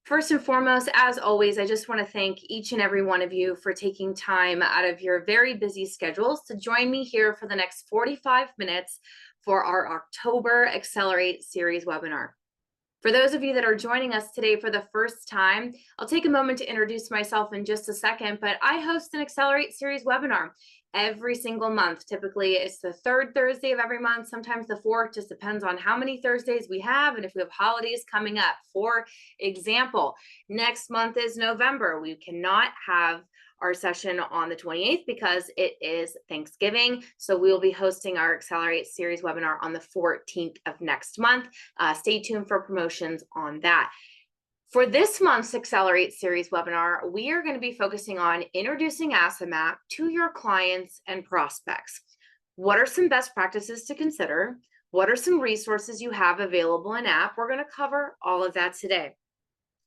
First and foremost, as always, I just want to thank each and every one of you for taking time out of your very busy schedules to join me here for the next 45 minutes for our October Accelerate series webinar. For those of you that are joining us today for the first time, I'll take a moment to introduce myself in just a second, but I host an Accelerate series webinar every single month. Typically, it's the third Thursday of every month, sometimes the fourth, just depends on how many Thursdays we have and if we have holidays coming up. For example, next month is November. We cannot have our session on the 28th because it is Thanksgiving. So we will be hosting our Accelerate series webinar on the 14th of next month. Stay tuned for promotions on that. For this month's Accelerate series webinar, we are going to be focusing on introducing AssetMap to your clients and prospects. What are some best practices to consider? What are some resources you have available in app? We're going to cover all of that today.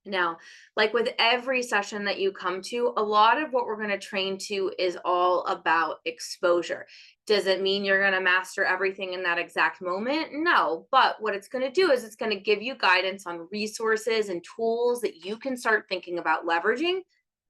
Now, like with every session that you come to, a lot of what we're going to train to is all about exposure. Does it mean you're going to master everything in that exact moment? No, but what it's going to do is it's going to give you guidance on resources and tools that you can start thinking about leveraging.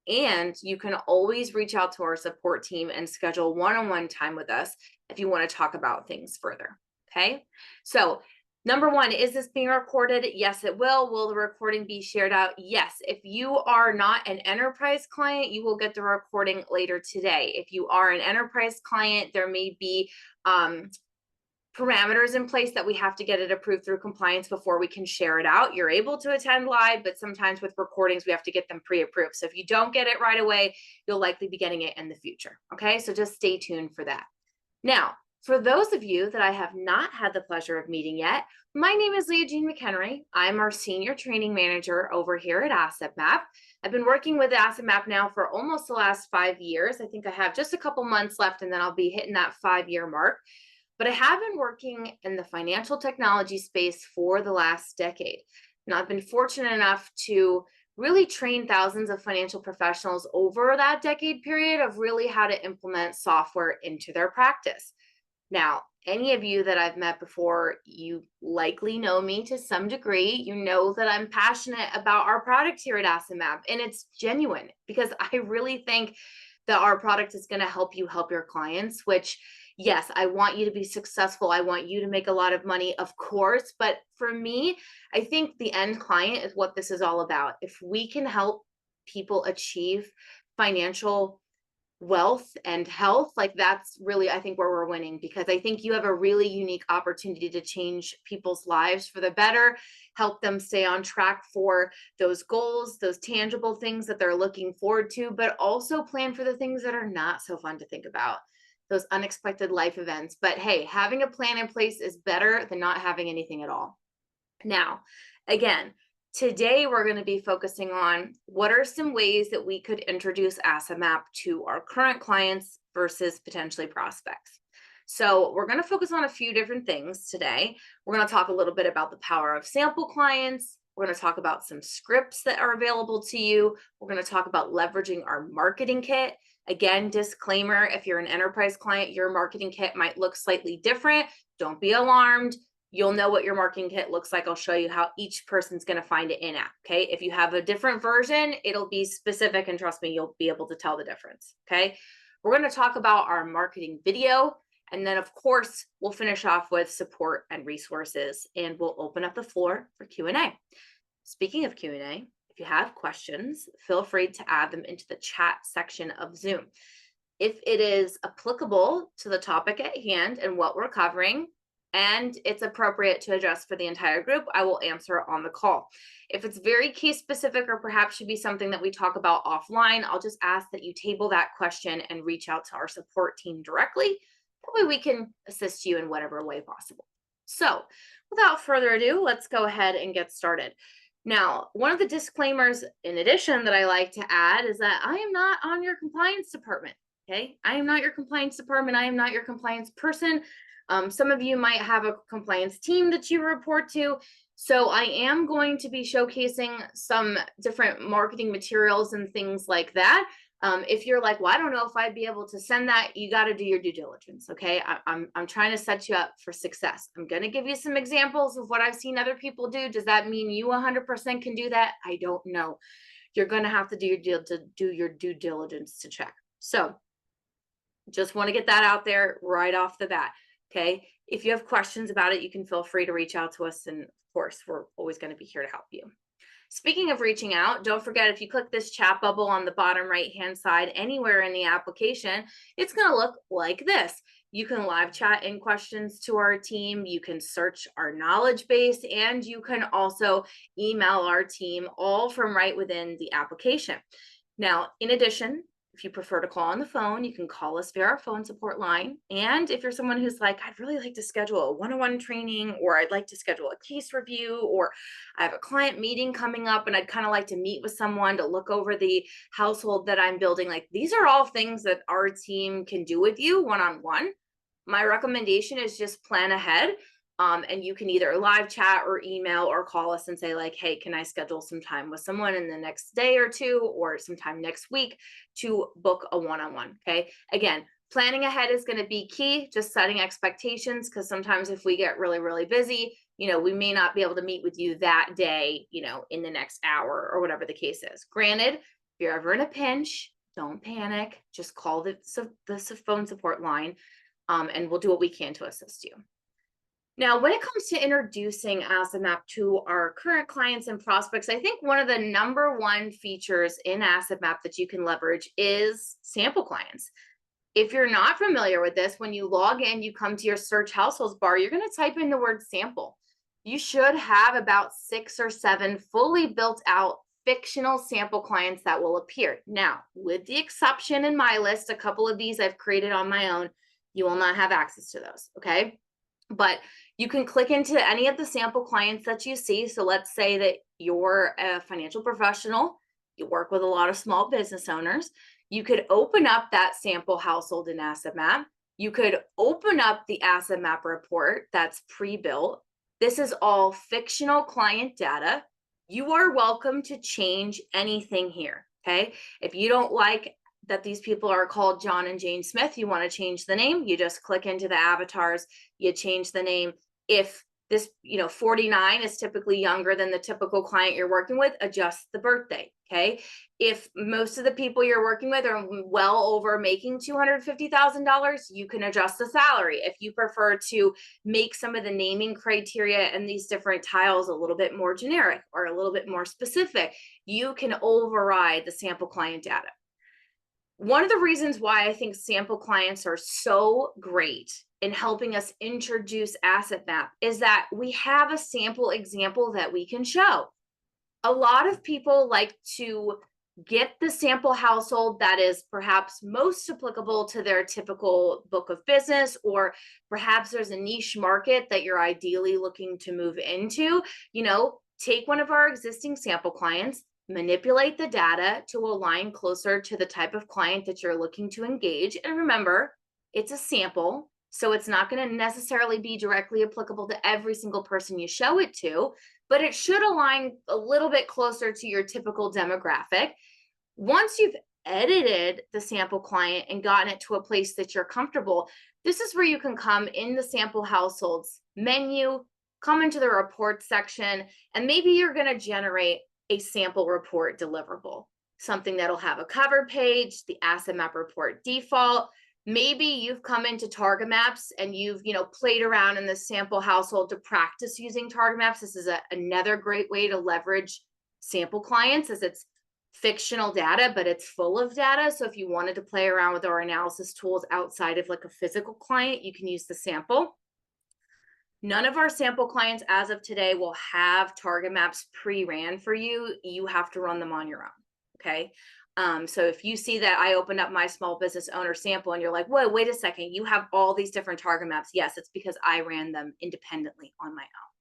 And you can always reach out to our support team and schedule one-on-one time with us if you want to talk about things further. Okay, so number one, is this being recorded? Yes, it will. Will the recording be shared out? Yes. If you are not an enterprise client, you will get the recording later today. If you are an enterprise client, there may be parameters in place that we have to get it approved through compliance before we can share it out. You're able to attend live, but sometimes with recordings, we have to get them pre-approved. So if you don't get it right away, you'll likely be getting it in the future. Okay, so just stay tuned for that. Now, for those of you that I have not had the pleasure of meeting yet, my name is LiaJean McHenry. I'm our Senior Training Manager over here at AssetMap. I've been working with AssetMap now for almost the last 5 years. I think I have just a couple months left and then I'll be hitting that 5-year mark. But I have been working in the financial technology space for the last decade. And I've been fortunate enough to really train thousands of financial professionals over that decade period of really how to implement software into their practice. Now, any of you that I've met before, you likely know me to some degree. You know that I'm passionate about our product here at AssetMap, and it's genuine because I really think that our product is going to help you help your clients, which, yes, I want you to be successful. I want you to make a lot of money, of course. But for me, I think the end client is what this is all about. If we can help people achieve financial wealth and health, like that's really, I think, where we're winning, because I think you have a really unique opportunity to change people's lives for the better, help them stay on track for those goals, those tangible things that they're looking forward to, but also plan for the things that are not so fun to think about, those unexpected life events. But hey, having a plan in place is better than not having anything at all. Now, again, today, we're going to be focusing on what are some ways that we could introduce AssetMap to our current clients versus potentially prospects. So we're going to focus on a few different things today. We're going to talk a little bit about the power of sample clients. We're going to talk about some scripts that are available to you. We're going to talk about leveraging our marketing kit. Again, disclaimer, if you're an enterprise client, your marketing kit might look slightly different. Don't be alarmed. You'll know what your marketing kit looks like. I'll show you how each person's going to find it in app. Okay. If you have a different version, it'll be specific, and trust me, you'll be able to tell the difference. Okay. We're going to talk about our marketing video. And then, of course, we'll finish off with support and resources, and we'll open up the floor for Q&A. Speaking of Q&A, if you have questions, feel free to add them into the chat section of Zoom. If it is applicable to the topic at hand and what we're covering, and it's appropriate to address for the entire group, I will answer on the call. If it's very case specific or perhaps should be something that we talk about offline, I'll just ask that you table that question and reach out to our support team directly. That way we can assist you in whatever way possible. So without further ado, let's go ahead and get started. Now, one of the disclaimers in addition that I like to add is that I am not on your compliance department. Okay, I am not your compliance department. I am not your compliance person. Some of you might have a compliance team that you report to. So I am going to be showcasing some different marketing materials and things like that. If you're like, well, I don't know if I'd be able to send that, you got to do your due diligence. Okay. I'm trying to set you up for success. I'm going to give you some examples of what I've seen other people do. Does that mean you 100% can do that? I don't know. You're going to have to do your due diligence to check. So just want to get that out there right off the bat. Okay. If you have questions about it, you can feel free to reach out to us. And of course, we're always going to be here to help you. Speaking of reaching out, don't forget, if you click this chat bubble on the bottom right-hand side, anywhere in the application, it's going to look like this. You can live chat in questions to our team. You can search our knowledge base, and you can also email our team, all from right within the application. Now, in addition, if you prefer to call on the phone, you can call us via our phone support line. And if you're someone who's like, I'd really like to schedule a one-on-one training, or I'd like to schedule a case review, or I have a client meeting coming up and I'd kind of like to meet with someone to look over the household that I'm building, like, these are all things that our team can do with you one-on-one. My recommendation is just plan ahead. And you can either live chat or email or call us and say, like, hey, can I schedule some time with someone in the next day or two, or sometime next week to book a one-on-one. Okay. Again, planning ahead is going to be key, just setting expectations, because sometimes if we get really, really busy, we may not be able to meet with you that day, in the next hour or whatever the case is. Granted, if you're ever in a pinch, don't panic. Just call the phone support line, and we'll do what we can to assist you. Now, when it comes to introducing AssetMap to our current clients and prospects, I think one of the number one features in AssetMap that you can leverage is sample clients. If you're not familiar with this, when you log in, you come to your search households bar, you're going to type in the word sample. You should have about 6 or 7 fully built out fictional sample clients that will appear. Now, with the exception in my list, a couple of these I've created on my own, you will not have access to those. Okay. But you can click into any of the sample clients that you see. So let's say that you're a financial professional, you work with a lot of small business owners. You could open up that sample household in AssetMap. You could open up the AssetMap report that's pre-built. This is all fictional client data. You are welcome to change anything here. Okay. If you don't like that these people are called John and Jane Smith, you want to change the name, you just click into the avatars, you change the name. If this, 49 is typically younger than the typical client you're working with, adjust the birthday. Okay. If most of the people you're working with are well over making $250,000, you can adjust the salary. If you prefer to make some of the naming criteria and these different tiles a little bit more generic or a little bit more specific, you can override the sample client data. One of the reasons why I think sample clients are so great in helping us introduce AssetMap is that we have a sample example that we can show. A lot of people like to get the sample household that is perhaps most applicable to their typical book of business, or perhaps there's a niche market that you're ideally looking to move into. Take one of our existing sample clients, manipulate the data to align closer to the type of client that you're looking to engage. And remember, it's a sample, so it's not going to necessarily be directly applicable to every single person you show it to, but it should align a little bit closer to your typical demographic. Once you've edited the sample client and gotten it to a place that you're comfortable, this is where you can come in the sample households menu, come into the report section, and maybe you're going to generate a sample report deliverable, something that'll have a cover page, the AssetMap report default. Maybe you've come into target maps and you've played around in the sample household to practice using target maps. This is another great way to leverage sample clients, as it's fictional data, but it's full of data. So if you wanted to play around with our analysis tools outside of like a physical client, you can use the sample. None of our sample clients as of today will have target maps pre-ran for you. You have to run them on your own. Okay. So if you see that I opened up my small business owner sample and you're like, whoa, wait a second, you have all these different target maps. Yes, it's because I ran them independently on my own.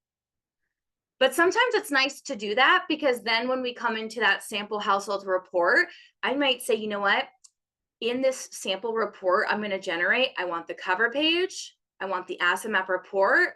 But sometimes it's nice to do that, because then when we come into that sample household report, I might say, you know what, in this sample report I'm going to generate, I want the cover page, I want the AssetMap report,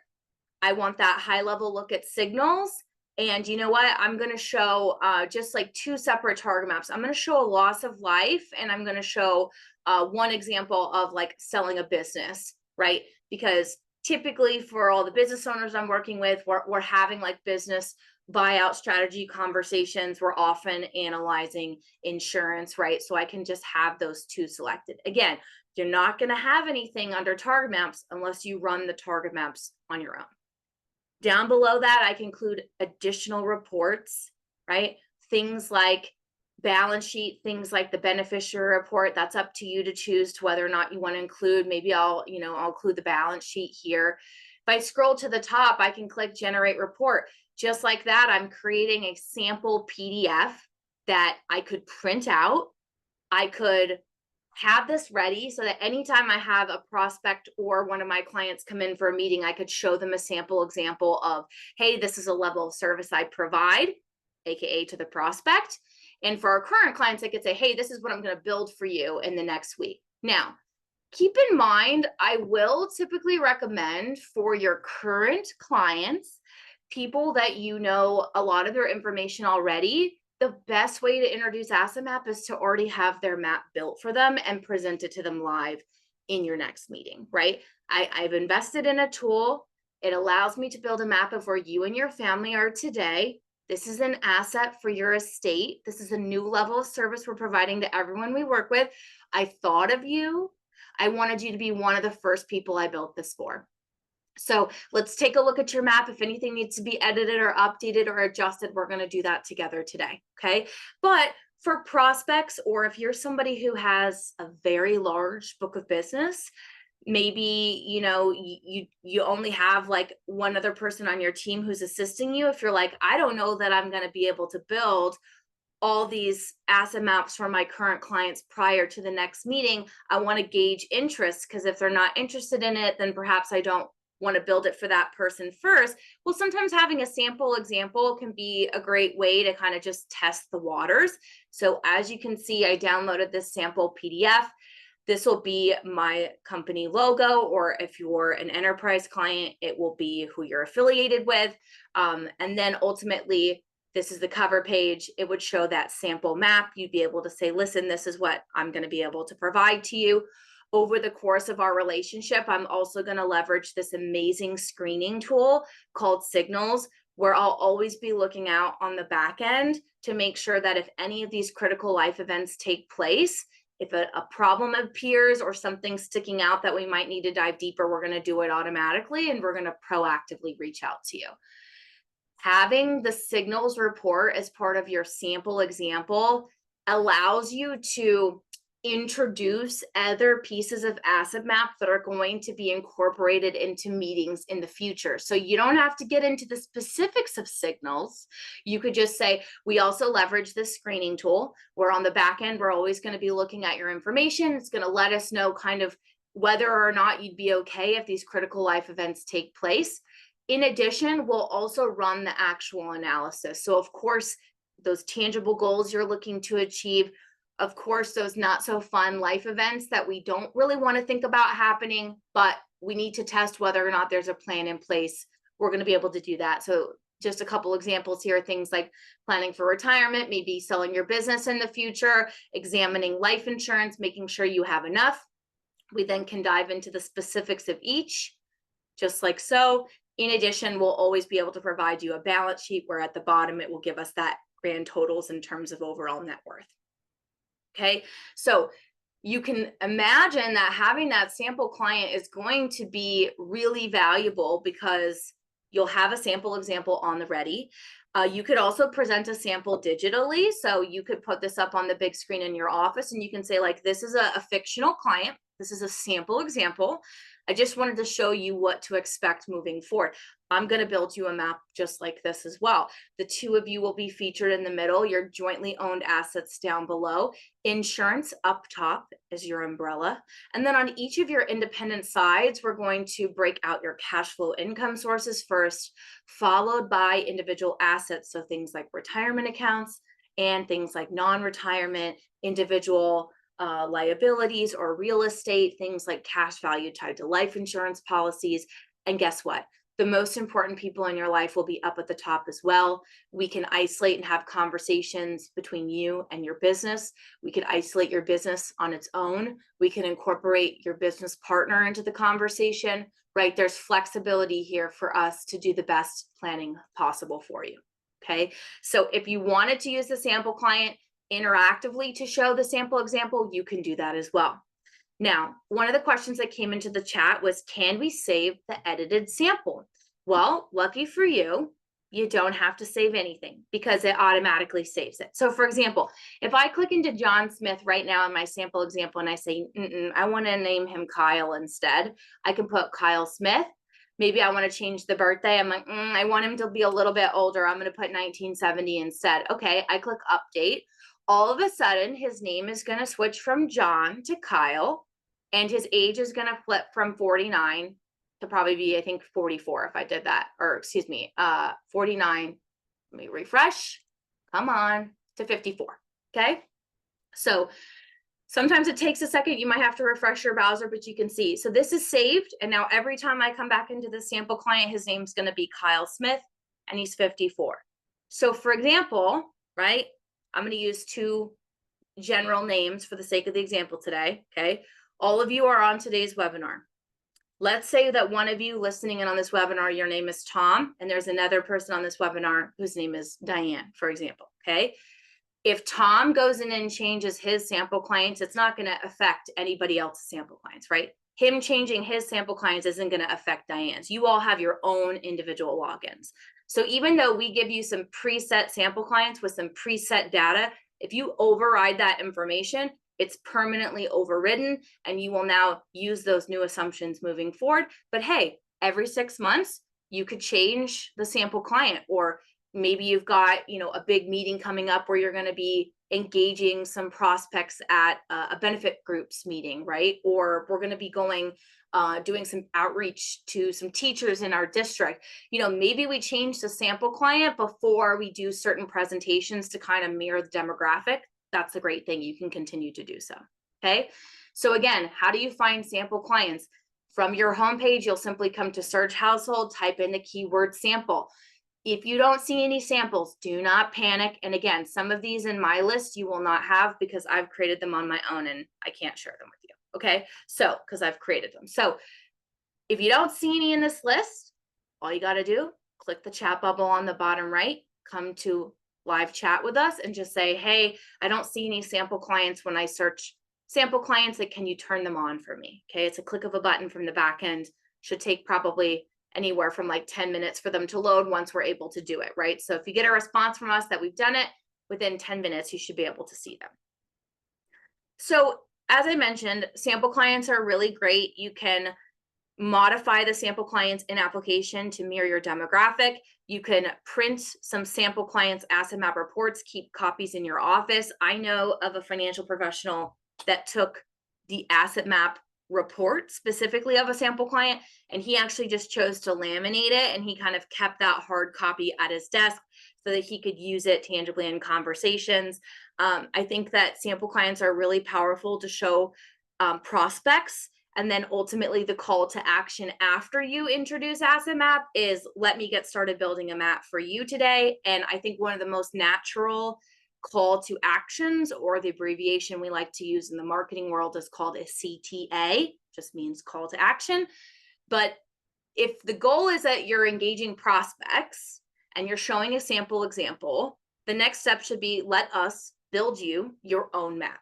I want that high level look at signals, And you know what? I'm going to show just like two separate target maps. I'm going to show a loss of life, and I'm going to show one example of like selling a business, right? Because typically for all the business owners I'm working with, we're having like business buyout strategy conversations. We're often analyzing insurance, right? So I can just have those two selected. Again, you're not going to have anything under target maps unless you run the target maps on your own. Down below that, I can include additional reports, right? Things like balance sheet, things like the beneficiary report. That's up to you to choose to whether or not you want to include. Maybe I'll include the balance sheet here. If I scroll to the top, I can click generate report. Just like that, I'm creating a sample PDF that I could print out. I could have this ready so that anytime I have a prospect or one of my clients come in for a meeting, I could show them a sample example of, hey, this is a level of service I provide, AKA to the prospect. And for our current clients, I could say, hey, this is what I'm going to build for you in the next week. Now, keep in mind, I will typically recommend for your current clients, people that you know a lot of their information already, the best way to introduce Asset Map is to already have their map built for them and present it to them live in your next meeting, right? I've invested in a tool. It allows me to build a map of where you and your family are today. This is an asset for your estate. This is a new level of service we're providing to everyone we work with. I thought of you. I wanted you to be one of the first people I built this for. So let's take a look at your map. If anything needs to be edited or updated or adjusted, we're going to do that together today. Okay. But for prospects, or if you're somebody who has a very large book of business, maybe, you only have like one other person on your team who's assisting you. If you're like, I don't know that I'm going to be able to build all these asset maps for my current clients prior to the next meeting, I want to gauge interest, because if they're not interested in it, then perhaps I don't want to build it for that person first. Well, sometimes having a sample example can be a great way to kind of just test the waters. So as you can see, I downloaded this sample PDF. This will be my company logo, or if you're an enterprise client, it will be who you're affiliated with. And then ultimately, this is the cover page. It would show that sample map. You'd be able to say, listen, this is what I'm going to be able to provide to you. Over the course of our relationship, I'm also going to leverage this amazing screening tool called Signals, where I'll always be looking out on the back end to make sure that if any of these critical life events take place, if a problem appears or something sticking out that we might need to dive deeper, we're going to do it automatically, and we're going to proactively reach out to you. Having the Signals report as part of your sample example allows you to introduce other pieces of asset map that are going to be incorporated into meetings in the future. So you don't have to get into the specifics of Signals. You could just say, we also leverage this screening tool, where on the back end, we're always going to be looking at your information. It's going to let us know kind of whether or not you'd be okay if these critical life events take place. In addition, we'll also run the actual analysis. So of course, those tangible goals you're looking to achieve, of course, those not so fun life events that we don't really want to think about happening, but we need to test whether or not there's a plan in place. We're going to be able to do that. So just a couple examples here, things like planning for retirement, maybe selling your business in the future, examining life insurance, making sure you have enough. We then can dive into the specifics of each, just like so. In addition, we'll always be able to provide you a balance sheet where at the bottom, it will give us that grand totals in terms of overall net worth. Okay, so you can imagine that having that sample client is going to be really valuable, because you'll have a sample example on the ready. You could also present a sample digitally. So you could put this up on the big screen in your office, and you can say, like, this is a fictional client. This is a sample example. I just wanted to show you what to expect moving forward. I'm going to build you a map just like this as well. The two of you will be featured in the middle, your jointly owned assets down below, insurance up top is your umbrella. And then on each of your independent sides, we're going to break out your cash flow income sources first, followed by individual assets. So things like retirement accounts and things like non-retirement, individual liabilities or real estate, things like cash value tied to life insurance policies. And guess what? the most important people in your life will be up at the top as well. We can isolate and have conversations between you and your business. We can isolate your business on its own. We can incorporate your business partner into the conversation, right? There's flexibility here for us to do the best planning possible for you. Okay. So if you wanted to use the sample client interactively to show the sample example, you can do that as well. Now, one of the questions that came into the chat was, can we save the edited sample? Well, lucky for you, you don't have to save anything because it automatically saves it. So for example, if I click into John Smith right now in my sample example and I say, I want to name him Kyle instead, I can put Kyle Smith. Maybe I want to change the birthday. I'm like, I want him to be a little bit older. I'm going to put 1970 instead. Okay, I click update. All of a sudden, his name is going to switch from John to Kyle, and his age is going to flip from 49 to probably be, I think, 44 if I did that, or excuse me, 49. Let me refresh. Come on, to 54. Okay. So sometimes it takes a second. You might have to refresh your browser, but you can see. So this is saved. And now every time I come back into the sample client, his name's going to be Kyle Smith, and he's 54. So for example, right, I'm going to use two general names for the sake of the example today. Okay. All of you are on today's webinar. Let's say that one of you listening in on this webinar, your name is Tom, and there's another person on this webinar whose name is Diane, for example. Okay. If Tom goes in and changes his sample clients, it's not going to affect anybody else's sample clients, right? Him changing his sample clients isn't going to affect Diane's. You all have your own individual logins. So even though we give you some preset sample clients with some preset data, if you override that information, it's permanently overridden, and you will now use those new assumptions moving forward. But hey, every 6 months, you could change the sample client, or maybe you've got, a big meeting coming up where you're going to be engaging some prospects at a benefit groups meeting, right? Or we're going to be going, doing some outreach to some teachers in our district. Maybe we change the sample client before we do certain presentations to kind of mirror the demographic. That's a great thing. You can continue to do so. Okay. So again, how do you find sample clients? From your homepage, you'll simply come to search household, type in the keyword sample. If you don't see any samples, do not panic. And again, some of these in my list you will not have because I've created them on my own and I can't share them with you. Okay. So, because I've created them. So if you don't see any in this list, all you got to do, click the chat bubble on the bottom right, come to live chat with us and just say, hey, I don't see any sample clients when I search sample clients. Like, can you turn them on for me? Okay. It's a click of a button from the back end. Should take probably anywhere from like 10 minutes for them to load once we're able to do it, right? So if you get a response from us that we've done it, within 10 minutes, you should be able to see them. So as I mentioned, sample clients are really great. You can modify the sample clients in application to mirror your demographic. You can print some sample clients asset map reports, keep copies in your office. I know of a financial professional that took the asset map report specifically of a sample client, and he actually just chose to laminate it, and he kind of kept that hard copy at his desk so that he could use it tangibly in conversations. I think that sample clients are really powerful to show prospects. And then ultimately the call to action after you introduce asset map is, let me get started building a map for you today. And I think one of the most natural call to actions, or the abbreviation we like to use in the marketing world, is called a CTA, just means call to action. But if the goal is that you're engaging prospects and you're showing a sample example, the next step should be, let us build you your own map.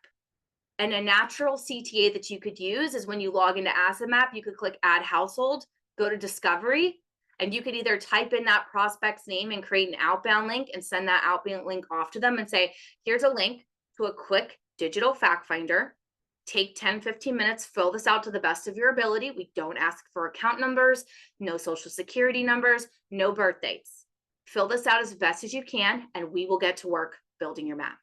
And a natural CTA that you could use is when you log into asset map, you could click add household, go to discovery, and you could either type in that prospect's name and create an outbound link and send that outbound link off to them and say, here's a link to a quick digital fact finder. Take 10-15 minutes, fill this out to the best of your ability. We don't ask for account numbers, no social security numbers, no birth dates. Fill this out as best as you can, and we will get to work building your map.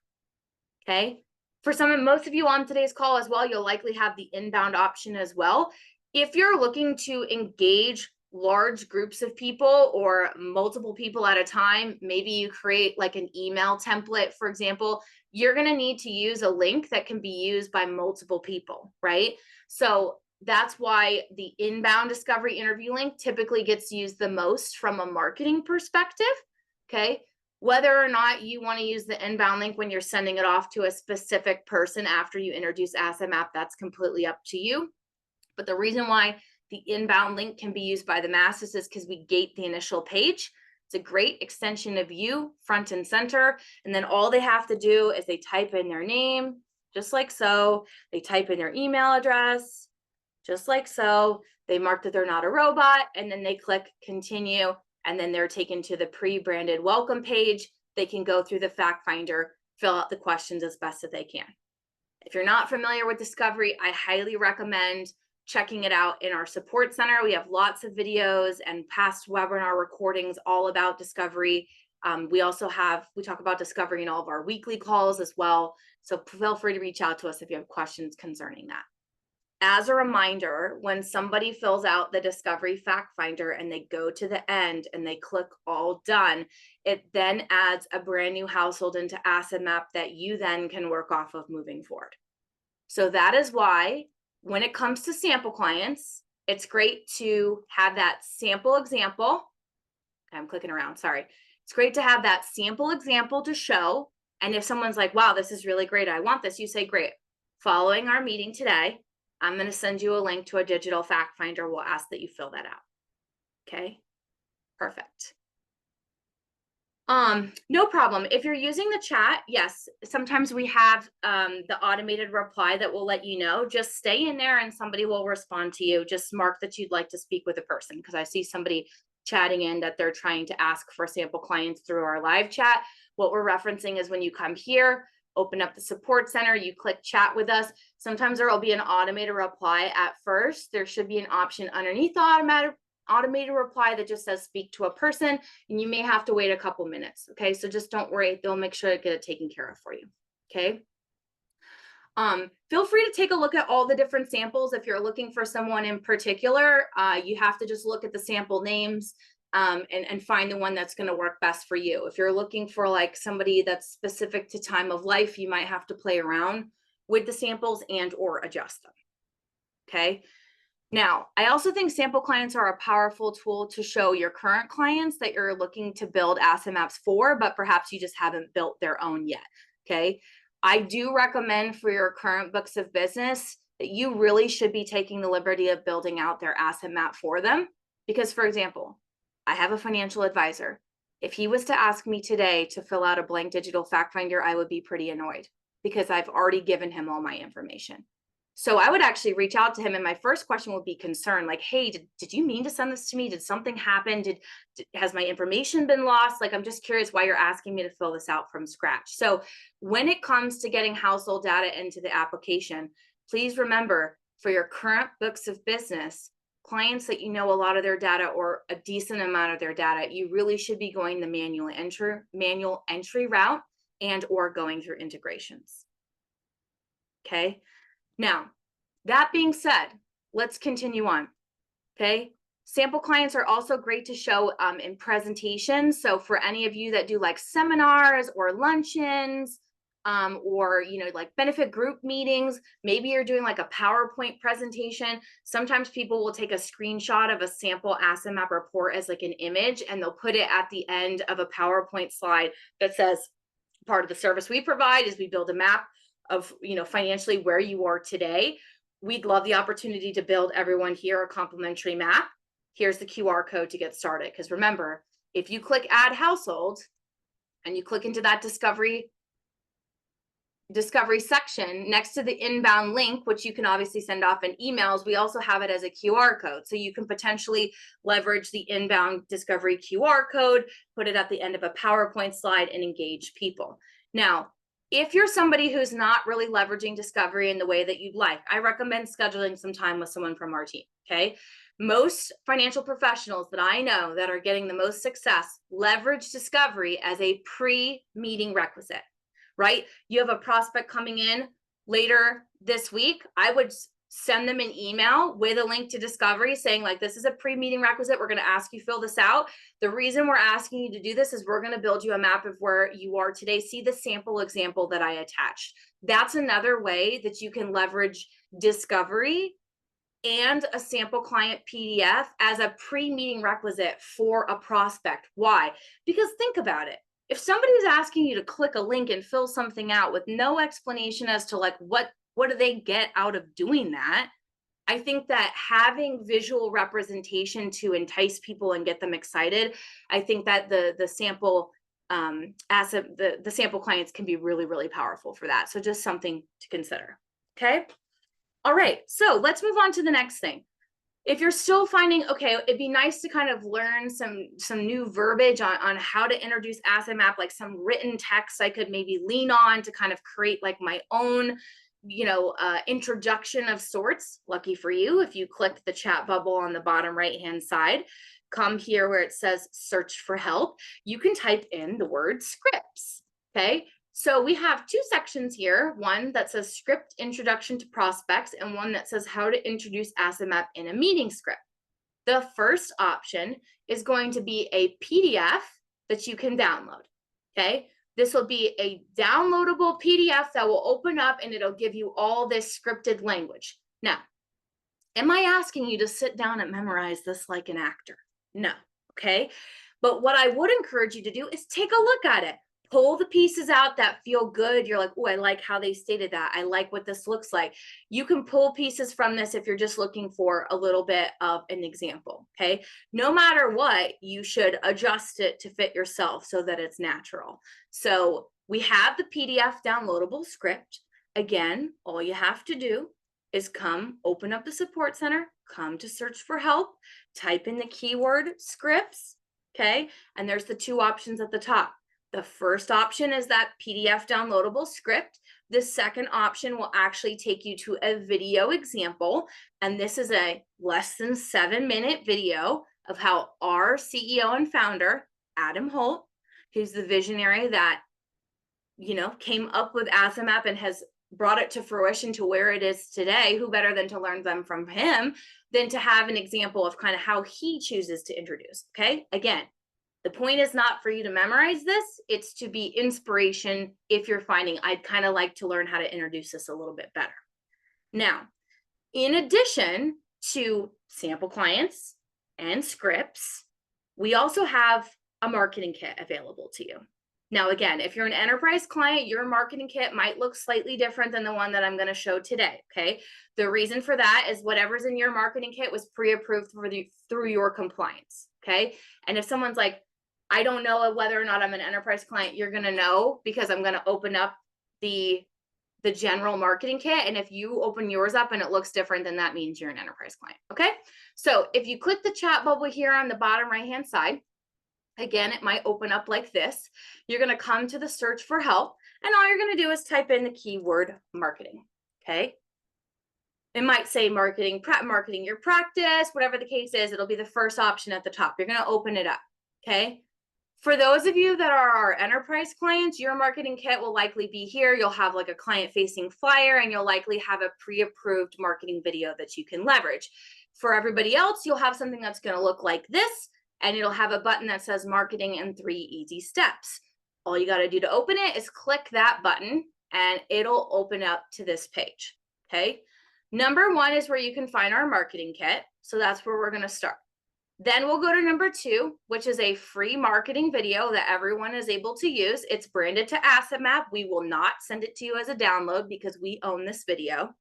Okay. For most of you on today's call as well, you'll likely have the inbound option as well. If you're looking to engage large groups of people or multiple people at a time, maybe you create like an email template, for example, you're going to need to use a link that can be used by multiple people, right? So that's why the inbound discovery interview link typically gets used the most from a marketing perspective. Okay. Whether or not you want to use the inbound link when you're sending it off to a specific person after you introduce Asset Map, that's completely up to you. But the reason why the inbound link can be used by the masses is because we gate the initial page. It's a great extension of you, front and center. And then all they have to do is they type in their name, just like so. They type in their email address, just like so. They mark that they're not a robot, and then they click continue, and then they're taken to the pre-branded welcome page. They can go through the fact finder, fill out the questions as best as they can. If you're not familiar with discovery, I highly recommend checking it out in our support center. We have lots of videos and past webinar recordings all about discovery. We talk about discovery in all of our weekly calls as well. So feel free to reach out to us if you have questions concerning that. As a reminder, when somebody fills out the discovery fact finder and they go to the end and they click all done, it then adds a brand new household into Asset Map that you then can work off of moving forward. So that is why when it comes to sample clients, it's great to have that sample example. I'm clicking around, sorry. It's great to have that sample example to show. And if someone's like, wow, this is really great, I want this, you say, great. Following our meeting today, I'm going to send you a link to a digital fact finder. We'll ask that you fill that out. Okay, perfect. No problem. If you're using the chat, yes, sometimes we have the automated reply that will let you know. Just stay in there and somebody will respond to you. Just mark that you'd like to speak with a person, because I see somebody chatting in that they're trying to ask for sample clients through our live chat. What we're referencing is when you come here, open up the support center, you click chat with us. Sometimes there will be an automated reply at first. There should be an option underneath the automated reply that just says speak to a person, and you may have to wait a couple minutes. Okay, so just don't worry, they'll make sure to get it taken care of for you. Okay. Feel free to take a look at all the different samples. If you're looking for someone in particular, you have to just look at the sample names and find the one that's going to work best for you. If you're looking for like somebody that's specific to time of life, you might have to play around with the samples and or adjust them. Okay. Now, I also think sample clients are a powerful tool to show your current clients that you're looking to build asset maps for, but perhaps you just haven't built their own yet. Okay. I do recommend for your current books of business that you really should be taking the liberty of building out their asset map for them. Because, for example, I have a financial advisor. If he was to ask me today to fill out a blank digital fact finder, I would be pretty annoyed because I've already given him all my information. So I would actually reach out to him, and my first question would be concern, like, hey, did you mean to send this to me? Did something happen? Has my information been lost? Like, I'm just curious why you're asking me to fill this out from scratch. So when it comes to getting household data into the application, please remember, for your current books of business, clients that you know a lot of their data or a decent amount of their data, you really should be going the manual entry route and or going through integrations. Okay. Now, that being said, let's continue on. Okay. Sample clients are also great to show in presentations. So for any of you that do like seminars or luncheons, or, you know, like benefit group meetings, maybe you're doing like a PowerPoint presentation. Sometimes people will take a screenshot of a sample asset map report as like an image, and they'll put it at the end of a PowerPoint slide that says, part of the service we provide is we build a map of, you know, financially where you are today. We'd love the opportunity to build everyone here a complimentary map. Here's the QR code to get started. Because remember, if you click add household and you click into that discovery section next to the inbound link, which you can obviously send off in emails, we also have it as a QR code. So you can potentially leverage the inbound discovery QR code, put it at the end of a PowerPoint slide, and engage people. Now, if you're somebody who's not really leveraging discovery in the way that you'd like, I recommend scheduling some time with someone from our team. Okay. Most financial professionals that I know that are getting the most success leverage discovery as a pre-meeting requisite. Right? You have a prospect coming in later this week. I would send them an email with a link to discovery saying, like, this is a pre-meeting requisite. We're going to ask you fill this out. The reason we're asking you to do this is we're going to build you a map of where you are today. See the sample example that I attached. That's another way that you can leverage discovery and a sample client PDF as a pre-meeting requisite for a prospect. Why? Because think about it. If somebody is asking you to click a link and fill something out with no explanation as to like what do they get out of doing that, I think that having visual representation to entice people and get them excited, I think that the sample the sample clients can be really, really powerful for that. So just something to consider. Okay. All right, so let's move on to the next thing. If you're still finding, okay, it'd be nice to kind of learn some new verbiage on how to introduce asset map, like some written text I could maybe lean on to kind of create like my own, introduction of sorts. Lucky for you, if you click the chat bubble on the bottom right-hand side, come here where it says search for help, you can type in the word scripts, okay? So we have two sections here, one that says script introduction to prospects and one that says how to introduce asset map in a meeting script. The first option is going to be a PDF that you can download, okay? This will be a downloadable PDF that will open up and it'll give you all this scripted language. Now, am I asking you to sit down and memorize this like an actor? No, okay? But what I would encourage you to do is take a look at it. Pull the pieces out that feel good. You're like, oh, I like how they stated that. I like what this looks like. You can pull pieces from this if you're just looking for a little bit of an example, okay? No matter what, you should adjust it to fit yourself so that it's natural. So we have the PDF downloadable script. Again, all you have to do is come open up the support center, come to search for help, type in the keyword scripts, okay? And there's the two options at the top. The first option is that PDF downloadable script. The second option will actually take you to a video example. And this is a less than 7-minute video of how our CEO and founder, Adam Holt, who's the visionary that, came up with asset map and has brought it to fruition to where it is today. Who better than to learn them from him than to have an example of kind of how he chooses to introduce, okay? Again, the point is not for you to memorize this. It's to be inspiration if you're finding, I'd kind of like to learn how to introduce this a little bit better. Now, in addition to sample clients and scripts, we also have a marketing kit available to you. Now, again, if you're an enterprise client, your marketing kit might look slightly different than the one that I'm going to show today, okay? The reason for that is whatever's in your marketing kit was pre-approved through your compliance, okay? And if someone's like, I don't know whether or not I'm an enterprise client, you're going to know because I'm going to open up the general marketing kit. And if you open yours up and it looks different, then that means you're an enterprise client, okay? So if you click the chat bubble here on the bottom right-hand side, again, it might open up like this. You're going to come to the search for help, and all you're going to do is type in the keyword marketing, okay? It might say marketing your practice, whatever the case is, it'll be the first option at the top. You're going to open it up, okay? For those of you that are our enterprise clients, your marketing kit will likely be here. You'll have like a client-facing flyer, and you'll likely have a pre-approved marketing video that you can leverage. For everybody else, you'll have something that's going to look like this, and it'll have a button that says marketing in 3 easy steps. All you got to do to open it is click that button and it'll open up to this page, okay? Number 1 is where you can find our marketing kit. So that's where we're going to start. Then we'll go to number 2, which is a free marketing video that everyone is able to use. It's branded to Asset Map. We will not send it to you as a download because we own this video.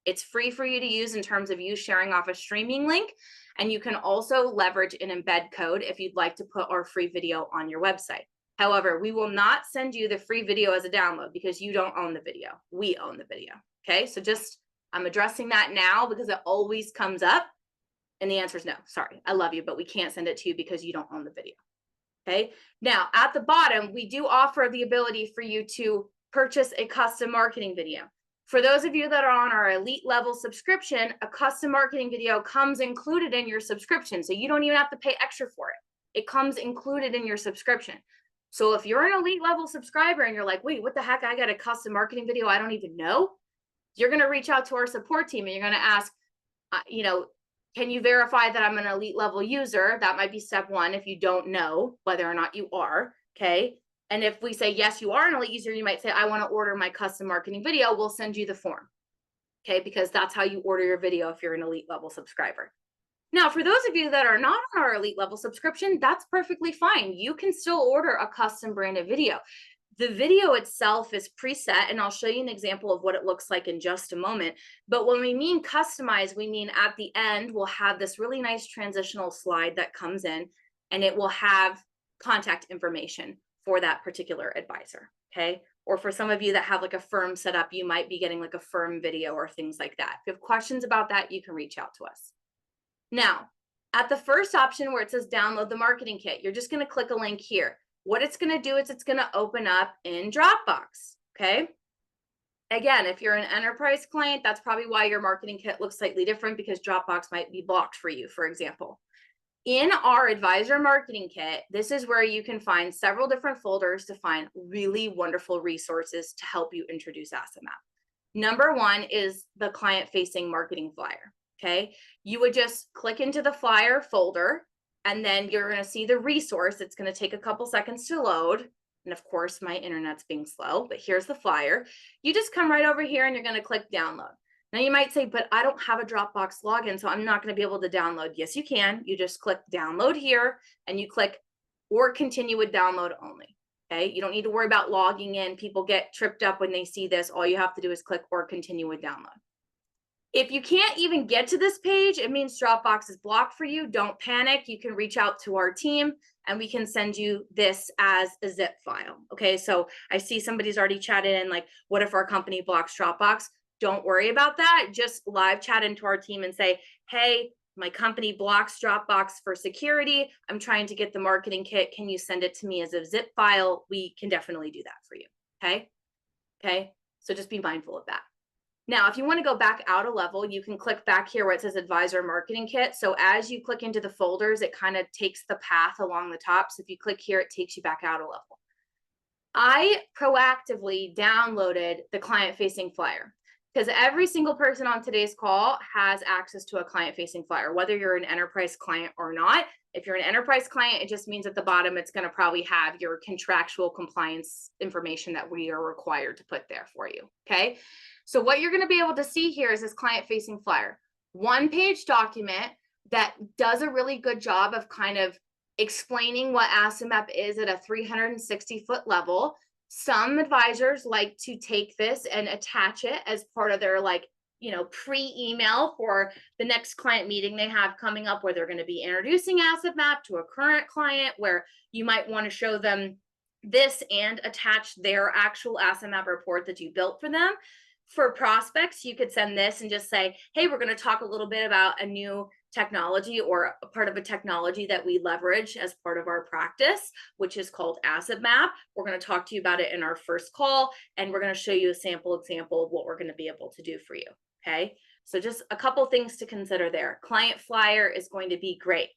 It's free for you to use in terms of you sharing off a streaming link. And you can also leverage an embed code if you'd like to put our free video on your website. However, we will not send you the free video as a download because you don't own the video. We own the video. Okay, so I'm addressing that now because it always comes up. And the answer is no. Sorry, I love you, but we can't send it to you because you don't own the video. Okay, now at the bottom, we do offer the ability for you to purchase a custom marketing video. For those of you that are on our elite level subscription, a custom marketing video comes included in your subscription. So you don't even have to pay extra for it. It comes included in your subscription. So if you're an elite level subscriber and you're like, wait, what the heck? I got a custom marketing video I don't even know. You're going to reach out to our support team and you're going to ask, can you verify that I'm an elite level user? That might be step 1 if you don't know whether or not you are, okay? And if we say, yes, you are an elite user, you might say, I want to order my custom marketing video. We'll send you the form. okay? Because that's how you order your video if you're an elite level subscriber. Now, for those of you that are not on our elite level subscription, that's perfectly fine. You can still order a custom branded video. The video itself is preset, and I'll show you an example of what it looks like in just a moment. But when we mean customized, we mean at the end, we'll have this really nice transitional slide that comes in, and it will have contact information for that particular advisor, okay? Or for some of you that have like a firm set up, you might be getting like a firm video or things like that. If you have questions about that, you can reach out to us. Now, at the first option where it says download the marketing kit, you're just going to click a link here. What it's going to do is it's going to open up in Dropbox, okay? Again, if you're an enterprise client, that's probably why your marketing kit looks slightly different, because Dropbox might be blocked for you, for example. In our advisor marketing kit, this is where you can find several different folders to find really wonderful resources to help you introduce AssetMap. Number one is the client-facing marketing flyer, okay? You would just click into the flyer folder, and then you're going to see the resource. It's going to take a couple seconds to load. And of course, my internet's being slow, but here's the flyer. You just come right over here and you're going to click download. Now you might say, but I don't have a Dropbox login, so I'm not going to be able to download. Yes, you can. You just click download here and you click or continue with download only. Okay. You don't need to worry about logging in. People get tripped up when they see this. All you have to do is click or continue with download. If you can't even get to this page, it means Dropbox is blocked for you. Don't panic. You can reach out to our team and we can send you this as a zip file. Okay, so I see somebody's already chatted in like, what if our company blocks Dropbox? Don't worry about that. Just live chat into our team and say, hey, my company blocks Dropbox for security. I'm trying to get the marketing kit. Can you send it to me as a zip file? We can definitely do that for you. Okay, okay, so just be mindful of that. Now, if you want to go back out a level, you can click back here where it says Advisor Marketing Kit. So as you click into the folders, it kind of takes the path along the top. So if you click here, it takes you back out a level. I proactively downloaded the client-facing flyer because every single person on today's call has access to a client-facing flyer, whether you're an enterprise client or not. If you're an enterprise client, it just means at the bottom, it's going to probably have your contractual compliance information that we are required to put there for you. Okay. So what you're going to be able to see here is this client-facing flyer, one-page document that does a really good job of kind of explaining what AssetMap is at a 360-foot level. Some advisors like to take this and attach it as part of their pre-email for the next client meeting they have coming up, where they're going to be introducing AssetMap to a current client, where you might want to show them this and attach their actual AssetMap report that you built for them. For prospects, you could send this and just say, hey, we're going to talk a little bit about a new technology or a part of a technology that we leverage as part of our practice, which is called AssetMap. We're going to talk to you about it in our first call, and we're going to show you a sample example of what we're going to be able to do for you. Okay, so just a couple things to consider there. Client flyer is going to be great.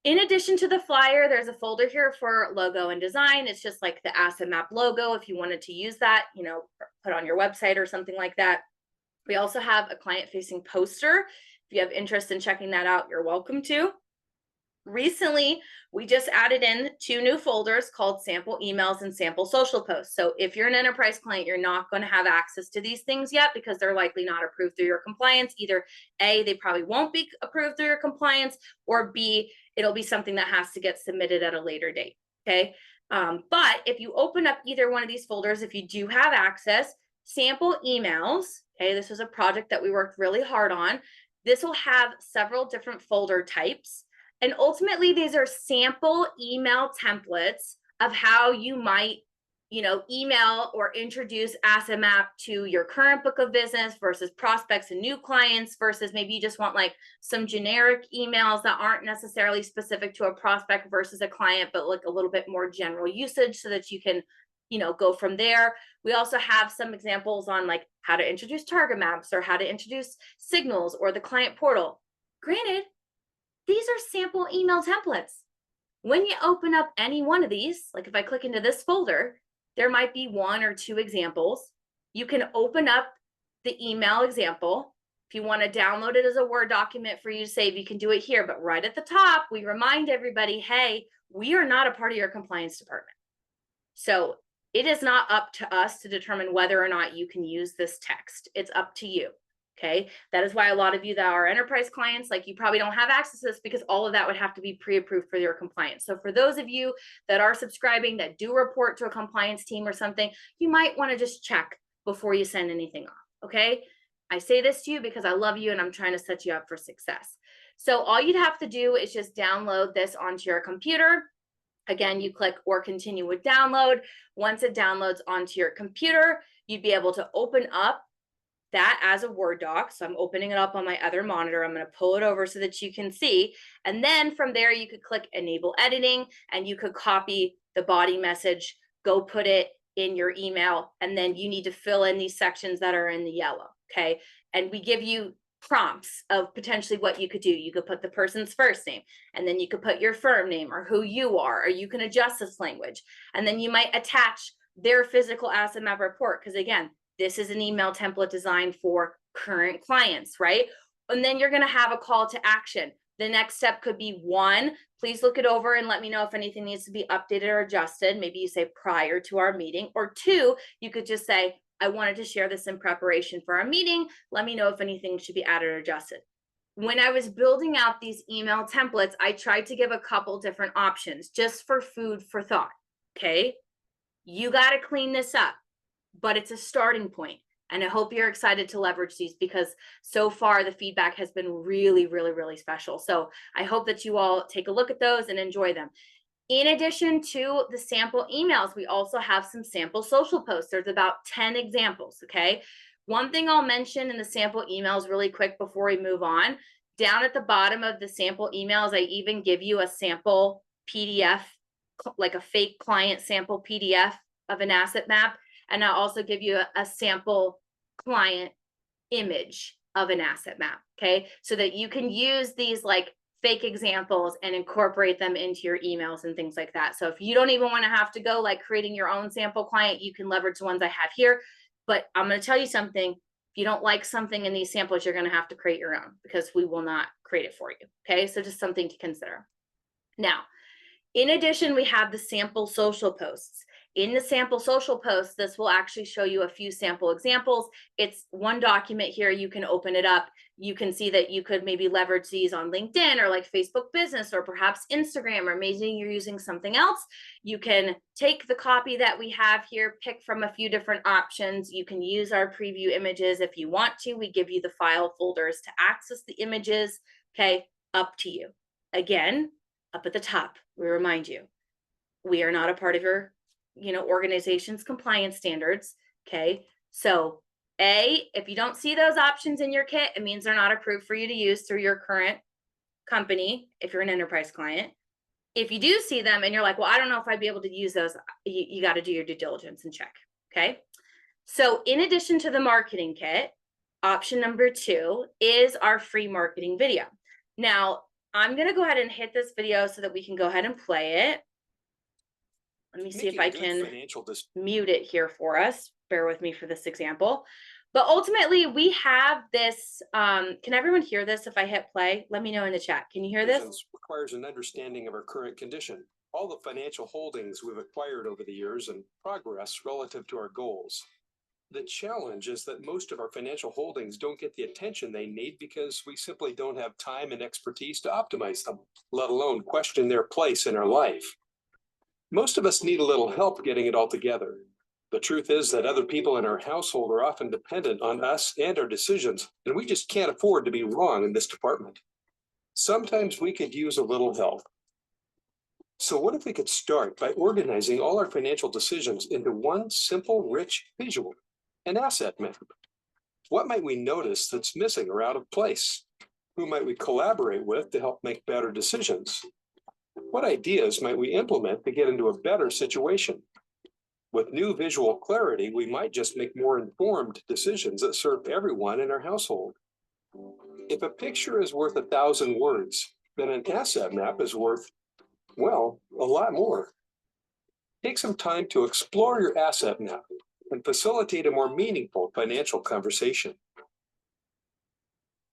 In addition to the flyer, there's a folder here for logo and design. It's just like the AssetMap logo. If you wanted to use that, put on your website or something like that. We also have a client-facing poster. If you have interest in checking that out, you're welcome to. Recently, we just added in 2 new folders called sample emails and sample social posts. So if you're an enterprise client, you're not going to have access to these things yet because they're likely not approved through your compliance. Either A, they probably won't be approved through your compliance, or B, it'll be something that has to get submitted at a later date. Okay. But if you open up either one of these folders, if you do have access, sample emails, okay, this was a project that we worked really hard on. This will have several different folder types. And ultimately, these are sample email templates of how you might, email or introduce AssetMap to your current book of business versus prospects and new clients, versus maybe you just want like some generic emails that aren't necessarily specific to a prospect versus a client, but like a little bit more general usage so that you can, go from there. We also have some examples on like how to introduce target maps or how to introduce signals or the client portal. Granted, these are sample email templates. When you open up any one of these, like if I click into this folder, there might be 1 or 2 examples. You can open up the email example. If you want to download it as a Word document for you to save, you can do it here. But right at the top, we remind everybody, hey, we are not a part of your compliance department. So it is not up to us to determine whether or not you can use this text. It's up to you. Okay, that is why a lot of you that are enterprise clients, like you probably don't have access to this because all of that would have to be pre-approved for your compliance. So for those of you that are subscribing, that do report to a compliance team or something, you might want to just check before you send anything off. Okay, I say this to you because I love you and I'm trying to set you up for success. So all you'd have to do is just download this onto your computer. Again, you click or continue with download. Once it downloads onto your computer, you'd be able to open up that as a Word doc. So I'm opening it up on my other monitor. I'm going to pull it over so that you can see. And then from there, you could click enable editing and you could copy the body message, go put it in your email. And then you need to fill in these sections that are in the yellow. Okay. And we give you prompts of potentially what you could do. You could put the person's first name, and then you could put your firm name or who you are, or you can adjust this language. And then you might attach their physical asset map report. Because again, this is an email template designed for current clients, right? And then you're going to have a call to action. The next step could be 1, please look it over and let me know if anything needs to be updated or adjusted. Maybe you say prior to our meeting. Or 2, you could just say, I wanted to share this in preparation for our meeting. Let me know if anything should be added or adjusted. When I was building out these email templates, I tried to give a couple different options just for food for thought. Okay, you got to clean this up, but it's a starting point. And I hope you're excited to leverage these because so far the feedback has been really, really, really special. So I hope that you all take a look at those and enjoy them. In addition to the sample emails, we also have some sample social posts. There's about 10 examples, okay? One thing I'll mention in the sample emails really quick before we move on, down at the bottom of the sample emails, I even give you a sample PDF, like a fake client sample PDF of an asset map. And I'll also give you a sample client image of an asset map, okay? So that you can use these like fake examples and incorporate them into your emails and things like that. So if you don't even want to have to go like creating your own sample client, you can leverage the ones I have here. But I'm going to tell you something. If you don't like something in these samples, you're going to have to create your own because we will not create it for you, okay? So just something to consider. Now, in addition, we have the sample social posts. In the sample social posts, this will actually show you a few sample examples. It's one document here. You can open it up. You can see that you could maybe leverage these on LinkedIn or like Facebook Business or perhaps Instagram, or maybe you're using something else. You can take the copy that we have here, pick from a few different options. You can use our preview images if you want to. We give you the file folders to access the images. Okay, up to you. Again, up at the top, we remind you, we are not a part of your organization's compliance standards. Okay, so if you don't see those options in your kit, it means they're not approved for you to use through your current company if you're an enterprise client. If you do see them and you're like, well, I don't know if I'd be able to use those, you got to do your due diligence and check. Okay, so in addition to the marketing kit, option number 2 is our free marketing video. Now, I'm going to go ahead and hit this video so that we can go ahead and play it. Let me see if I can mute it here for us. Bear with me for this example. But ultimately, we have this. Can everyone hear this if I hit play? Let me know in the chat. Can you hear this? Requires an understanding of our current condition, all the financial holdings we've acquired over the years, and progress relative to our goals. The challenge is that most of our financial holdings don't get the attention they need because we simply don't have time and expertise to optimize them, let alone question their place in our life. Most of us need a little help getting it all together. The truth is that other people in our household are often dependent on us and our decisions, and we just can't afford to be wrong in this department. Sometimes we could use a little help. So what if we could start by organizing all our financial decisions into one simple, rich visual, an asset map? What might we notice that's missing or out of place? Who might we collaborate with to help make better decisions? What ideas might we implement to get into a better situation? With new visual clarity, we might just make more informed decisions that serve everyone in our household. If a picture is worth 1,000 words, then an asset map is worth, well, a lot more. Take some time to explore your asset map and facilitate a more meaningful financial conversation.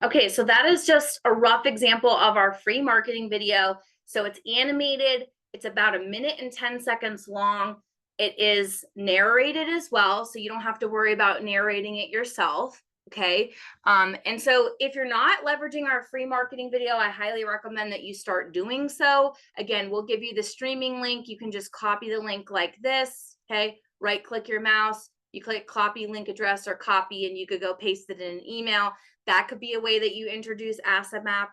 Okay, so that is just a rough example of our free marketing video. So it's animated. It's about 1 minute and 10 seconds long. It is narrated as well, so you don't have to worry about narrating it yourself. Okay. And so if you're not leveraging our free marketing video, I highly recommend that you start doing so. Again, we'll give you the streaming link. You can just copy the link like this. Okay. Right click your mouse, you click copy link address or copy, and you could go paste it in an email. That could be a way that you introduce Asset Map,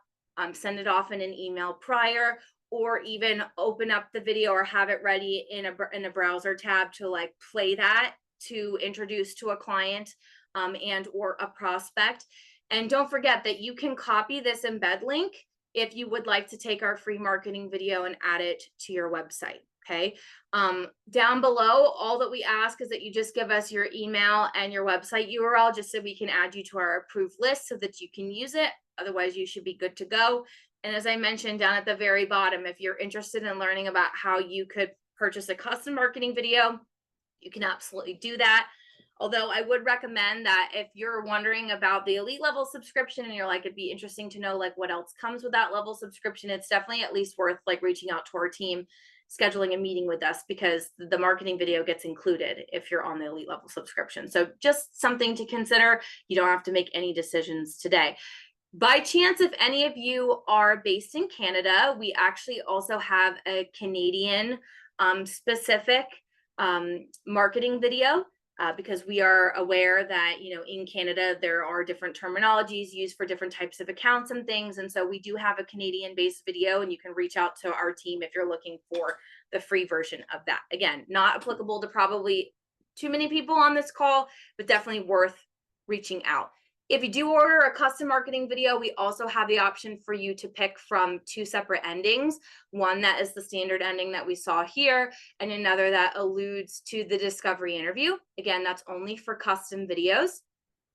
send it off in an email prior, or even open up the video or have it ready in a browser tab to like play that to introduce to a client and or a prospect. And don't forget that you can copy this embed link if you would like to take our free marketing video and add it to your website. Okay. Down below, all that we ask is that you just give us your email and your website URL just so we can add you to our approved list so that you can use it. Otherwise, you should be good to go. And as I mentioned down at the very bottom, if you're interested in learning about how you could purchase a custom marketing video, you can absolutely do that. Although I would recommend that if you're wondering about the elite level subscription and you're like, it'd be interesting to know like what else comes with that level subscription, it's definitely at least worth like reaching out to our team, scheduling a meeting with us, because the marketing video gets included if you're on the elite level subscription. So just something to consider. You don't have to make any decisions today. By chance, if any of you are based in Canada, we actually also have a Canadian specific marketing video. Because we are aware that, you know, in Canada, there are different terminologies used for different types of accounts and things. And so we do have a Canadian-based video, and you can reach out to our team if you're looking for the free version of that. Again, not applicable to probably too many people on this call, but definitely worth reaching out. If you do order a custom marketing video, we also have the option for you to pick from two separate endings. One that is the standard ending that we saw here, and another that alludes to the discovery interview. Again, that's only for custom videos.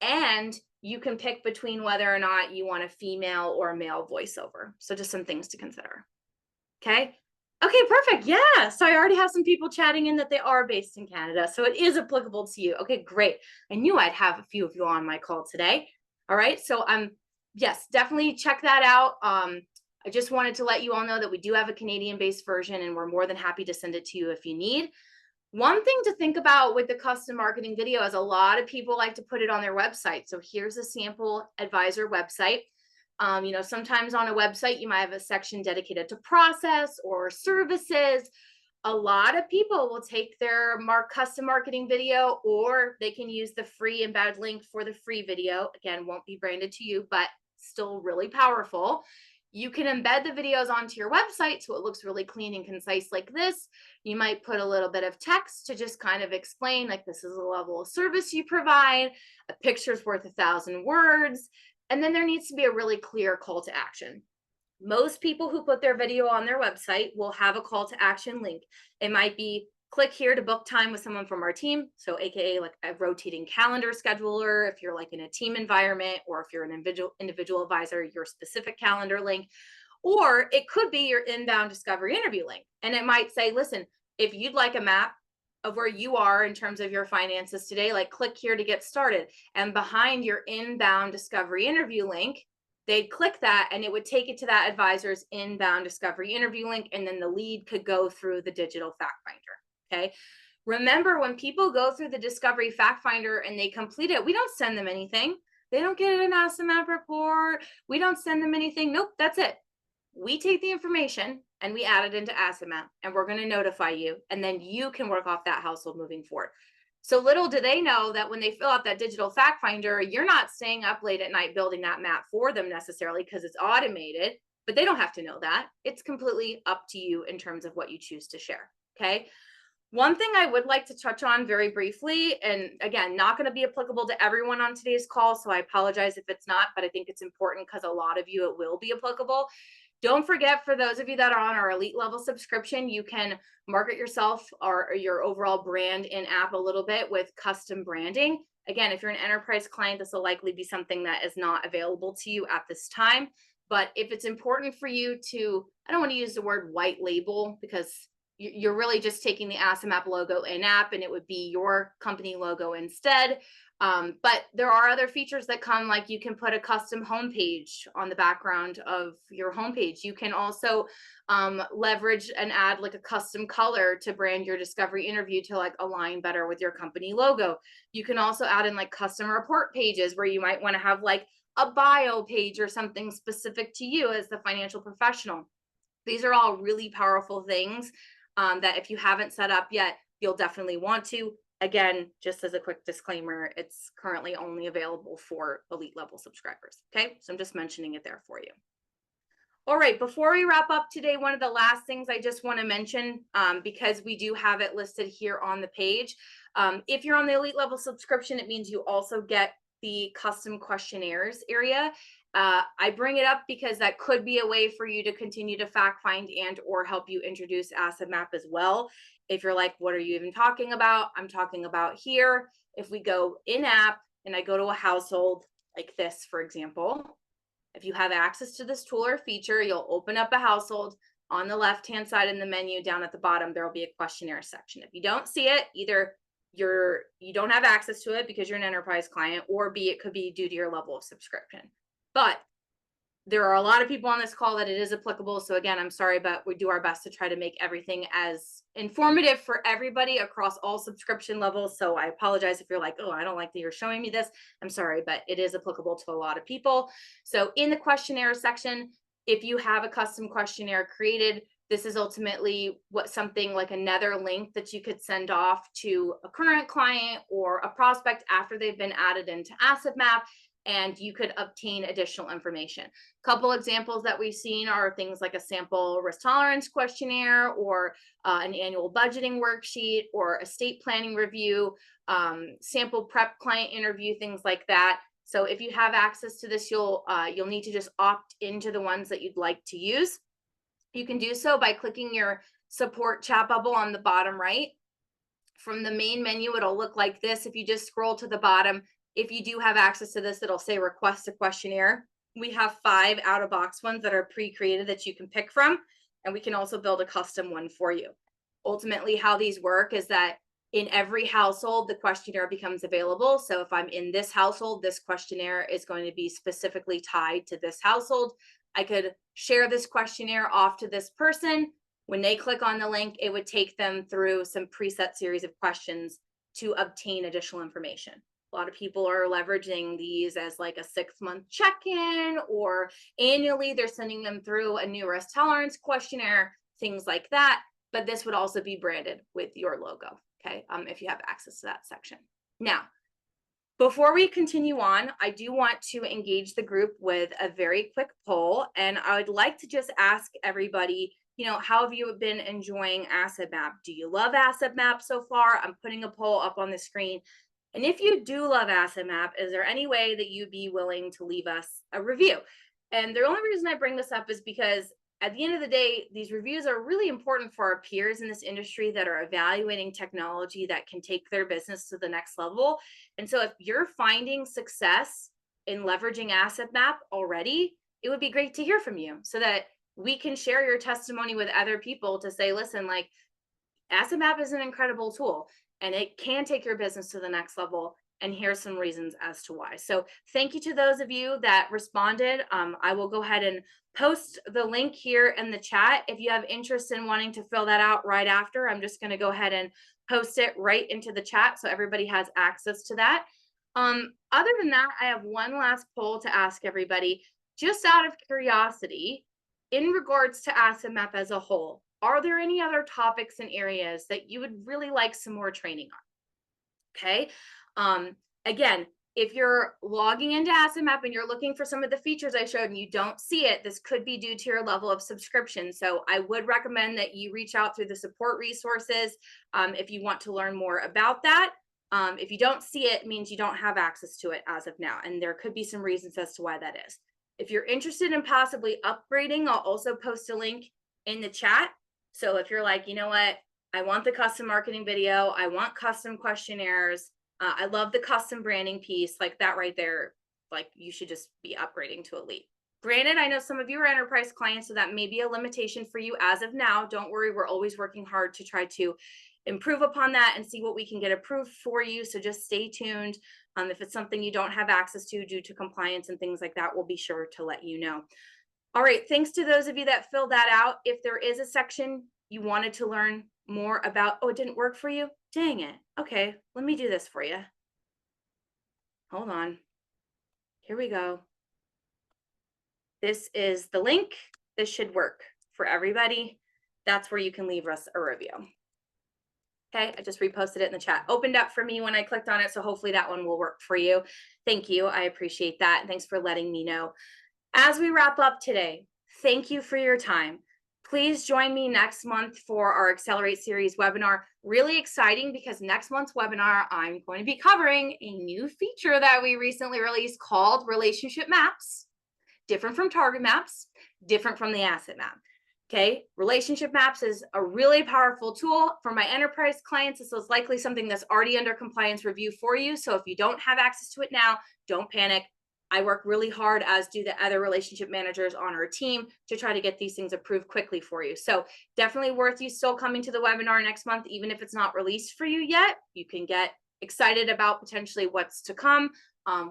And you can pick between whether or not you want a female or a male voiceover. So just some things to consider. Okay. Okay, perfect. Yeah. So I already have some people chatting in that they are based in Canada. So it is applicable to you. Okay, great. I knew I'd have a few of you on my call today. All right. So yes, definitely check that out. I just wanted to let you all know that we do have a Canadian-based version, and we're more than happy to send it to you if you need. One thing to think about with the custom marketing video is a lot of people like to put it on their website. So here's a sample advisor website. You know, sometimes on a website, you might have a section dedicated to process or services. A lot of people will take their custom marketing video, or they can use the free embed link for the free video. Again, won't be branded to you, but still really powerful. You can embed the videos onto your website so it looks really clean and concise like this. You might put a little bit of text to just kind of explain, like, this is the level of service you provide. A picture's worth 1,000 words. And then there needs to be a really clear call to action. Most people who put their video on their website will have a call to action link. It might be click here to book time with someone from our team. So AKA like a rotating calendar scheduler, if you're like in a team environment, or if you're an individual advisor, your specific calendar link. Or it could be your inbound discovery interview link. And it might say, listen, if you'd like a map of where you are in terms of your finances today, like click here to get started. And behind your inbound discovery interview link, they'd click that and it would take it to that advisor's inbound discovery interview link. And then the lead could go through the digital fact finder. Okay. Remember, when people go through the discovery fact finder and they complete it, we don't send them anything. They don't get an Asset Map report. We don't send them anything. Nope, that's it. We take the information and we add it into Asset Map, and we're going to notify you, and then you can work off that household moving forward. So little do they know that when they fill out that digital fact finder, you're not staying up late at night building that map for them necessarily, because it's automated, but they don't have to know that. It's completely up to you in terms of what you choose to share. Okay. One thing I would like to touch on very briefly, and again, not going to be applicable to everyone on today's call, so I apologize if it's not, but I think it's important because a lot of you it will be applicable. Don't forget, for those of you that are on our elite level subscription, you can market yourself or your overall brand in app a little bit with custom branding. Again, if you're an enterprise client, this will likely be something that is not available to you at this time. But if it's important for you to, I don't want to use the word white label, because you're really just taking the AssetMap logo in app, and it would be your company logo instead. But there are other features that come, like you can put a custom homepage on the background of your homepage. You can also leverage and add like a custom color to brand your discovery interview to like align better with your company logo. You can also add in like custom report pages where you might want to have like a bio page or something specific to you as the financial professional. These are all really powerful things that if you haven't set up yet, you'll definitely want to. Again, just as a quick disclaimer, it's currently only available for elite level subscribers. Okay, so I'm just mentioning it there for you. All right, before we wrap up today, one of the last things I just want to mention, because we do have it listed here on the page. If you're on the elite level subscription, it means you also get the custom questionnaires area. I bring it up because that could be a way for you to continue to fact find and or help you introduce AssetMap as well. If you're like, what are you even talking about? I'm talking about here. If we go in app and I go to a household like this, for example, if you have access to this tool or feature, you'll open up a household. On the left-hand side in the menu down at the bottom, there will be a questionnaire section. If you don't see it, either you don't have access to it because you're an enterprise client, or B, it could be due to your level of subscription. But there are a lot of people on this call that it is applicable. So again, I'm sorry, but we do our best to try to make everything as informative for everybody across all subscription levels. So I apologize if you're like, oh, I don't like that you're showing me this. I'm sorry, but it is applicable to a lot of people. So in the questionnaire section, if you have a custom questionnaire created, this is ultimately something like another link that you could send off to a current client or a prospect after they've been added into AssetMap, and you could obtain additional information. A couple examples that we've seen are things like a sample risk tolerance questionnaire, or an annual budgeting worksheet, or estate planning review, sample prep client interview, things like that. So if you have access to this, you'll need to just opt into the ones that you'd like to use. You can do so by clicking your support chat bubble on the bottom right. From the main menu, it'll look like this. If you just scroll to the bottom, if you do have access to this, it'll say request a questionnaire. We have 5 out-of-box ones that are pre-created that you can pick from, and we can also build a custom one for you. Ultimately, how these work is that in every household, the questionnaire becomes available. So if I'm in this household, this questionnaire is going to be specifically tied to this household. I could share this questionnaire off to this person. When they click on the link, it would take them through some preset series of questions to obtain additional information. A lot of people are leveraging these as like a 6-month check-in, or annually they're sending them through a new risk tolerance questionnaire, things like that. But this would also be branded with your logo, okay, if you have access to that section. Now, before we continue on, I do want to engage the group with a very quick poll, and I would like to just ask everybody, how have you been enjoying AssetMap? Do you love AssetMap so far? I'm putting a poll up on the screen. And if you do love AssetMap, is there any way that you'd be willing to leave us a review? And the only reason I bring this up is because at the end of the day, these reviews are really important for our peers in this industry that are evaluating technology that can take their business to the next level. And so if you're finding success in leveraging AssetMap already, it would be great to hear from you so that we can share your testimony with other people to say, listen, like, AssetMap is an incredible tool and it can take your business to the next level. And here's some reasons as to why. So thank you to those of you that responded. I will go ahead and post the link here in the chat. If you have interest in wanting to fill that out right after, I'm just going to go ahead and post it right into the chat so everybody has access to that. Other than that, I have one last poll to ask everybody, just out of curiosity, in regards to AssetMap as a whole. Are there any other topics and areas that you would really like some more training on? Okay. Again, if you're logging into AssetMap and you're looking for some of the features I showed and you don't see it, this could be due to your level of subscription. So I would recommend that you reach out through the support resources if you want to learn more about that. If you don't see it, it means you don't have access to it as of now. And there could be some reasons as to why that is. If you're interested in possibly upgrading, I'll also post a link in the chat. So if you're like, you know what, I want the custom marketing video, I want custom questionnaires, I love the custom branding piece, like that right there, like you should just be upgrading to Elite. Granted, I know some of you are enterprise clients, so that may be a limitation for you as of now. Don't worry, we're always working hard to try to improve upon that and see what we can get approved for you. So just stay tuned. If it's something you don't have access to due to compliance and things like that, we'll be sure to let you know. All right, thanks to those of you that filled that out. If there is a section you wanted to learn more about, oh, it didn't work for you? Dang it. Okay, let me do this for you. Hold on. Here we go. This is the link. This should work for everybody. That's where you can leave us a review. Okay, I just reposted it in the chat. Opened up for me when I clicked on it, so hopefully that one will work for you. Thank you. I appreciate that. And thanks for letting me know. As we wrap up today, thank you for your time. Please join me next month for our Accelerate Series webinar. Really exciting because next month's webinar, I'm going to be covering a new feature that we recently released called Relationship Maps. Different from target maps, different from the asset map. Okay, relationship maps is a really powerful tool for my enterprise clients. This is likely something that's already under compliance review for you. So if you don't have access to it now, don't panic. I work really hard, as do the other relationship managers on our team, to try to get these things approved quickly for you. So definitely worth you still coming to the webinar next month, even if it's not released for you yet. You can get excited about potentially what's to come.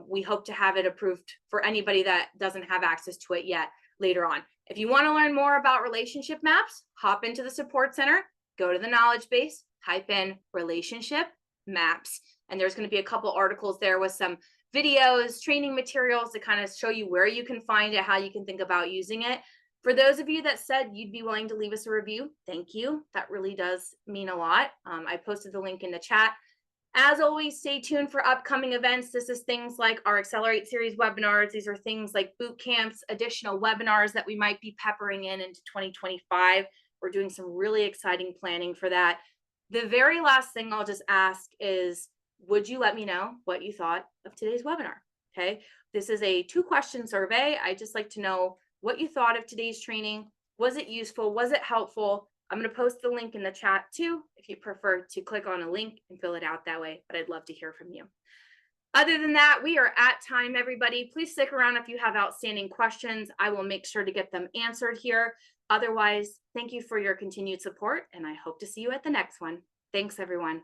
We hope to have it approved for anybody that doesn't have access to it yet later on. If you want to learn more about relationship maps, hop into the support center, go to the knowledge base, type in relationship maps, and there's going to be a couple articles there with some videos, training materials to kind of show you where you can find it, how you can think about using it. For those of you that said you'd be willing to leave us a review, thank you. That really does mean a lot. I posted the link in the chat. As always, stay tuned for upcoming events. This is things like our Accelerate Series webinars. These are things like boot camps, additional webinars that we might be peppering in into 2025. We're doing some really exciting planning for that. The very last thing I'll just ask is, would you let me know what you thought of today's webinar? Okay, this is a 2-question survey. I just like to know what you thought of today's training. Was it useful? Was it helpful? I'm going to post the link in the chat too, if you prefer to click on a link and fill it out that way, but I'd love to hear from you. Other than that, we are at time, everybody. Please stick around if you have outstanding questions. I will make sure to get them answered here. Otherwise, thank you for your continued support, and I hope to see you at the next one. Thanks, everyone.